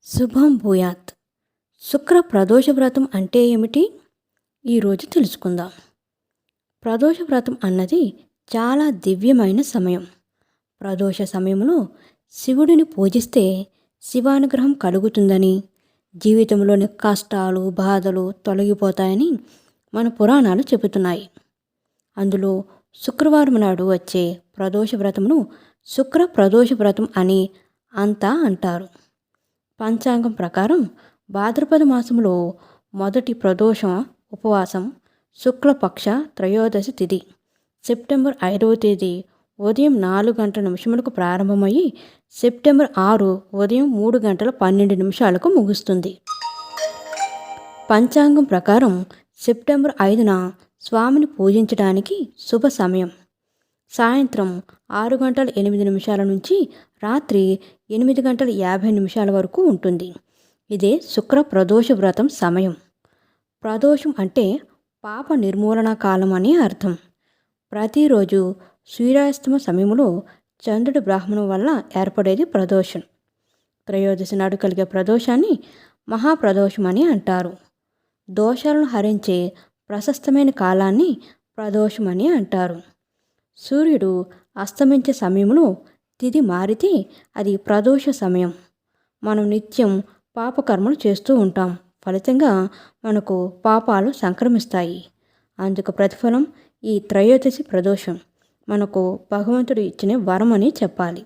శుభం భూయాత్. శుక్ర ప్రదోష వ్రతం అంటే ఏమిటి? ఈరోజు తెలుసుకుందాం. ప్రదోష వ్రతం అన్నది చాలా దివ్యమైన సమయం. ప్రదోష సమయంలో శివుడిని పూజిస్తే శివానుగ్రహం కలుగుతుందని, జీవితంలోని కష్టాలు బాధలు తొలగిపోతాయని మన పురాణాలు చెబుతున్నాయి. అందులో శుక్రవారం నాడు వచ్చే ప్రదోష వ్రతమును శుక్ర ప్రదోష వ్రతం అని అంతా అంటారు. పంచాంగం ప్రకారం భాద్రపద మాసంలో మొదటి ప్రదోషం ఉపవాసం శుక్లపక్ష త్రయోదశి తిథి సెప్టెంబర్ 5వ తేదీ ఉదయం 4 గంటల నిమిషములకు ప్రారంభమయ్యి సెప్టెంబర్ 6 ఉదయం 3 గంటల 12 నిమిషాలకు ముగుస్తుంది. పంచాంగం ప్రకారం సెప్టెంబర్ 5న స్వామిని పూజించడానికి శుభ సమయం సాయంత్రం 6 గంటల 8 నిమిషాల నుంచి రాత్రి 8 గంటల 50 నిమిషాల వరకు ఉంటుంది. ఇదే శుక్ర ప్రదోష వ్రతం సమయం. ప్రదోషం అంటే పాప నిర్మూలన కాలం అని అర్థం. ప్రతిరోజు సూర్యాస్తమ సమయంలో చంద్రుడి బ్రాహ్మణం వల్ల ఏర్పడేది ప్రదోషం. త్రయోదశి నాడు కలిగే ప్రదోషాన్ని మహాప్రదోషం అని అంటారు. దోషాలను హరించే ప్రశస్తమైన కాలాన్ని ప్రదోషం అని అంటారు. సూర్యుడు అస్తమించే సమయంలో తిథి మారితే అది ప్రదోష సమయం. మనం నిత్యం పాపకర్మలు చేస్తూ ఉంటాం. ఫలితంగా మనకు పాపాలు సంక్రమిస్తాయి. అందుకు ప్రతిఫలం ఈ త్రయోదశి ప్రదోషం మనకు భగవంతుడు ఇచ్చిన వరం అని చెప్పాలి.